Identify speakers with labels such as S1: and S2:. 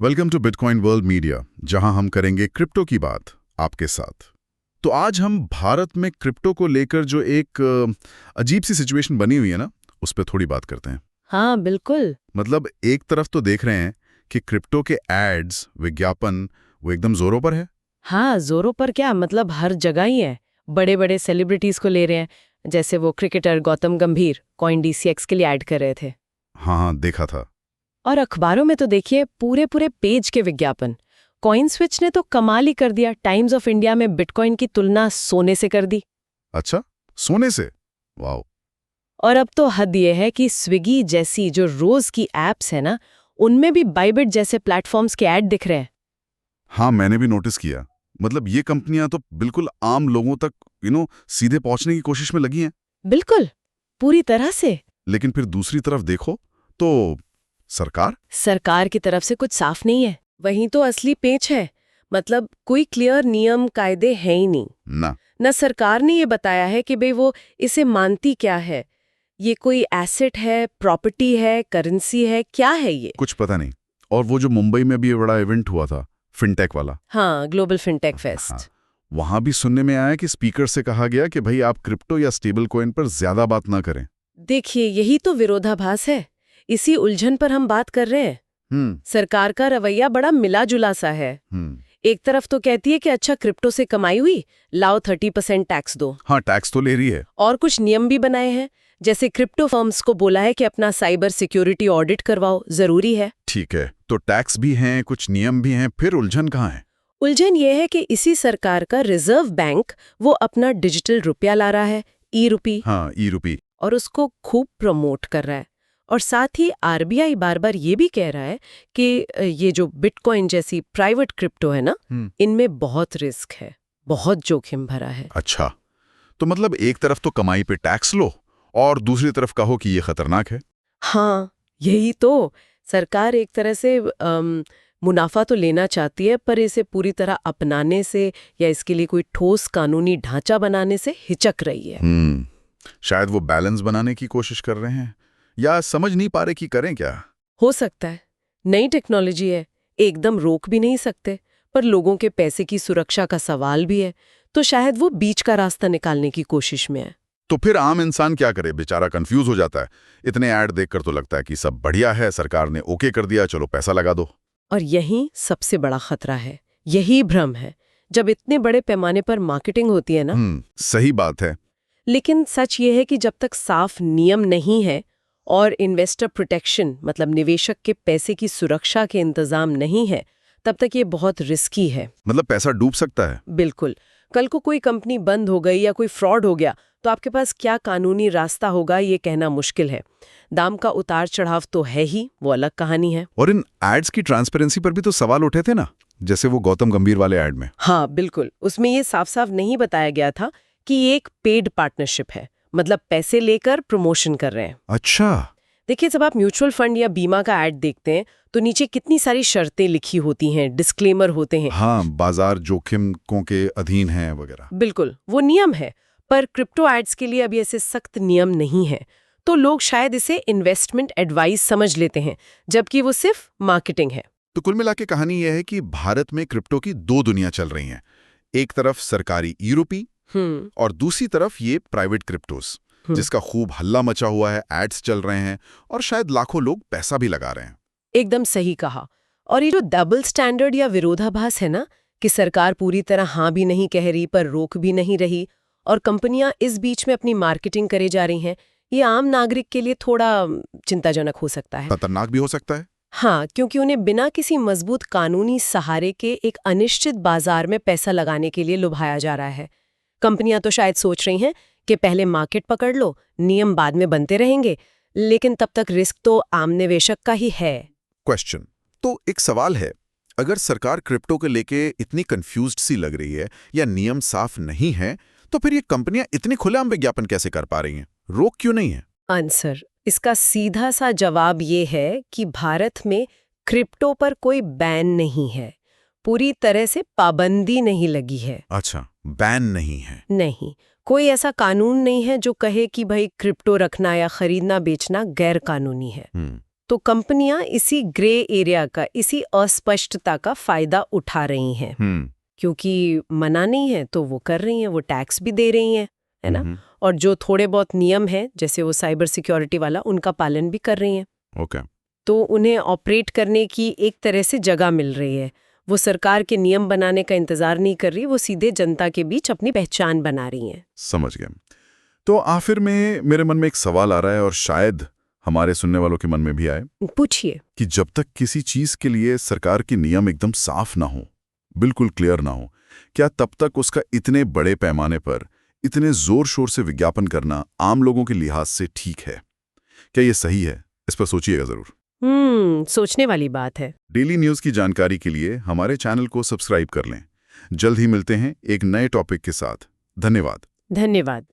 S1: Welcome to Bitcoin world media, जहां हम करेंगे क्रिप्टो की बात आपके साथ। तो आज हम भारत में क्रिप्टो को लेकर जो एक अजीब सी सिचुएशन बनी हुई है ना, उस पर थोड़ी बात करते हैं।
S2: हाँ बिल्कुल।
S1: मतलब एक तरफ तो देख रहे हैं कि क्रिप्टो के एड्स, विज्ञापन वो एकदम जोरों पर है।
S2: हाँ, जोरों पर क्या, मतलब हर जगह ही है। बड़े बड़े सेलिब्रिटीज को ले रहे हैं, जैसे वो क्रिकेटर गौतम गंभीर CoinDCX के लिए ऐड कर रहे थे।
S1: हाँ हाँ, देखा था।
S2: और अखबारों में तो देखिए पूरे पूरे पेज के विज्ञापन। कॉइनस्विच ने तो कमाल ही कर दिया, टाइम्स ऑफ इंडिया में बिटकॉइन की तुलना सोने से कर दी।
S1: अच्छा, सोने से? वाह।
S2: और अब तो हद ये है कि स्विगी जैसी जो रोज की एप्स है ना, उनमें भी बाइबिट जैसे प्लेटफॉर्म्स के ऐड दिख रहे हैं।
S1: हाँ, मैंने भी नोटिस किया। मतलब ये कंपनियां तो बिल्कुल आम लोगों तक सीधे पहुंचने की कोशिश में लगी हैं।
S2: बिल्कुल, पूरी तरह से।
S1: लेकिन फिर दूसरी तरफ देखो तो सरकार
S2: की तरफ से कुछ साफ नहीं है। वहीं तो असली पेच है। मतलब कोई क्लियर नियम कायदे हैं ही नहीं।
S1: ना
S2: सरकार ने ये बताया है कि भाई वो इसे मानती क्या है, ये कोई एसेट है, प्रॉपर्टी है, करेंसी है, क्या है ये,
S1: कुछ पता नहीं। और वो जो मुंबई में भी ये बड़ा इवेंट हुआ था, फिनटेक वाला।
S2: हाँ, ग्लोबल फिनटेक फेस्ट।
S1: हाँ, वहां भी सुनने में आया कि स्पीकर से कहा गया कि भाई आप क्रिप्टो या स्टेबल कॉइन पर ज्यादा बात ना करें।
S2: देखिए, यही तो विरोधाभास है। इसी उलझन पर हम बात कर रहे हैं। सरकार का रवैया बड़ा मिला जुला सा है। एक तरफ तो कहती है कि अच्छा, क्रिप्टो से कमाई हुई, लाओ 30% टैक्स दो।
S1: हाँ, टैक्स तो ले रही है।
S2: और कुछ नियम भी बनाए हैं, जैसे क्रिप्टो फर्म्स को बोला है कि अपना साइबर सिक्योरिटी ऑडिट करवाओ, जरूरी है।
S1: ठीक है, तो टैक्स भी हैं, कुछ नियम भी हैं, फिर उलझन कहाँ है?
S2: उलझन ये है कि इसी सरकार का रिजर्व बैंक वो अपना डिजिटल रुपया ला रहा है, ई-रुपी।
S1: हाँ, ई-रुपी।
S2: और उसको खूब प्रमोट कर रहा है। और साथ ही आरबीआई बार बार ये भी कह रहा है कि ये जो बिटकॉइन जैसी प्राइवेट क्रिप्टो है ना, इनमें बहुत रिस्क है, बहुत जोखिम भरा है।
S1: अच्छा, तो मतलब एक तरफ तो कमाई पे टैक्स लो और दूसरी तरफ कहो कि ये खतरनाक है।
S2: हाँ, यही तो। सरकार एक तरह से मुनाफा तो लेना चाहती है, पर इसे पूरी तरह अपनाने से या इसके लिए कोई ठोस कानूनी ढांचा बनाने से हिचक रही है।
S1: शायद वो बैलेंस बनाने की कोशिश कर रहे हैं, या समझ नहीं पा रहे कि करें क्या।
S2: हो सकता है। नई टेक्नोलॉजी है, एकदम रोक भी नहीं सकते, पर लोगों के पैसे की सुरक्षा का सवाल भी है, तो शायद वो बीच का रास्ता निकालने की कोशिश में है।
S1: तो फिर आम इंसान क्या करे? बेचारा कंफ्यूज हो जाता है। इतने ऐड देखकर तो लगता है कि सब बढ़िया है, सरकार ने ओके कर दिया, चलो पैसा लगा दो।
S2: और यही सबसे बड़ा खतरा है, यही भ्रम है। जब इतने बड़े पैमाने पर मार्केटिंग होती है ना।
S1: सही बात है।
S2: लेकिन सच ये है कि जब तक साफ नियम नहीं है और इन्वेस्टर प्रोटेक्शन, मतलब निवेशक के पैसे की सुरक्षा के इंतजाम नहीं है, तब तक ये बहुत रिस्की है।
S1: मतलब पैसा डूब सकता है।
S2: बिल्कुल। कल को कोई कंपनी बंद हो गई या कोई फ्रॉड हो गया, तो आपके पास क्या कानूनी रास्ता होगा ये कहना मुश्किल है। दाम का उतार चढ़ाव तो है ही, वो अलग कहानी है।
S1: और इन एड्स की ट्रांसपेरेंसी पर भी तो सवाल उठे थे ना, जैसे वो गौतम गंभीर वाले एड में।
S2: हाँ बिल्कुल, उसमें ये साफ साफ नहीं बताया गया था कि ये एक पेड पार्टनरशिप है, मतलब पैसे लेकर प्रमोशन कर रहे हैं।
S1: अच्छा।
S2: देखिए, जब आप म्यूचुअल फंड या बीमा का ऐड देखते हैं तो नीचे कितनी सारी शर्तें लिखी होती हैं, डिस्क्लेमर होते हैं।
S1: हाँ, बाजार जोखिमों के अधीन है वगैरह।
S2: बिल्कुल, वो नियम है। पर क्रिप्टो एड्स के लिए अभी ऐसे सख्त नियम नहीं है, तो लोग शायद इसे इन्वेस्टमेंट एडवाइस समझ लेते हैं, जबकि वो सिर्फ मार्केटिंग है।
S1: तो कुल मिला के कहानी यह है कि भारत में क्रिप्टो की दो दुनिया चल रही हैं। एक तरफ सरकारी ई-रुपी और दूसरी तरफ ये प्राइवेट क्रिप्टोस, जिसका खूब हल्ला मचा हुआ है, एड्स चल रहे हैं और शायद लाखों लोग पैसा भी लगा रहे हैं।
S2: एकदम सही कहा। और ये जो डबल स्टैंडर्ड या विरोधाभास है ना, कि सरकार पूरी तरह हाँ भी नहीं कह रही पर रोक भी नहीं रही, और कंपनियां इस बीच में अपनी मार्केटिंग करे जा रही हैं, ये आम नागरिक के लिए थोड़ा चिंताजनक हो सकता है।
S1: खतरनाक भी हो सकता है।
S2: हाँ, क्योंकि उन्हें बिना किसी मजबूत कानूनी सहारे के एक अनिश्चित बाजार में पैसा लगाने के लिए लुभाया जा रहा है। कंपनियां तो शायद सोच रही हैं कि पहले मार्केट पकड़ लो, नियम बाद में बनते रहेंगे, लेकिन तब तक रिस्क तो आम निवेशक का ही है।
S1: क्वेश्चन तो एक सवाल है, अगर सरकार क्रिप्टो को लेके इतनी कंफ्यूज्ड सी लग रही है या नियम साफ नहीं है, तो फिर ये कंपनियां इतनी खुलेआम विज्ञापन कैसे कर पा रही हैं? रोक क्यों नहीं है?
S2: आंसर, इसका सीधा सा जवाब ये है कि भारत में क्रिप्टो पर कोई बैन नहीं है, पूरी तरह से पाबंदी नहीं लगी है।
S1: अच्छा, बैन नहीं है।
S2: नहीं, कोई ऐसा कानून नहीं है जो कहे कि भाई क्रिप्टो रखना या खरीदना बेचना गैर कानूनी है। तो कंपनियां इसी ग्रे एरिया का, इसी अस्पष्टता का फायदा उठा रही हैं। क्योंकि मना नहीं है तो वो कर रही हैं, वो टैक्स भी दे रही हैं, है ना? और जो थोड़े बहुत नियम हैं, जैसे वो साइबर सिक्योरिटी वाला, उनका पालन भी कर रही हैं।
S1: ओके।
S2: तो उन्हें ऑपरेट करने की एक तरह से जगह मिल रही है। वो सरकार के नियम बनाने का इंतजार नहीं कर रही, वो सीधे जनता के बीच अपनी पहचान बना रही हैं।
S1: समझ गए। तो आखिर में मेरे मन में एक सवाल आ रहा है, और शायद हमारे सुनने वालों के मन में भी आए।
S2: पूछिए।
S1: कि जब तक किसी चीज के लिए सरकार के नियम एकदम साफ ना हो, बिल्कुल क्लियर ना हो, क्या तब तक उसका इतने बड़े पैमाने पर, इतने जोर शोर से विज्ञापन करना आम लोगों के लिहाज से ठीक है? क्या ये सही है? इस पर सोचिएगा जरूर।
S2: सोचने वाली बात है।
S1: डेली न्यूज की जानकारी के लिए हमारे चैनल को सब्सक्राइब कर लें। जल्द ही मिलते हैं एक नए टॉपिक के साथ। धन्यवाद।
S2: धन्यवाद।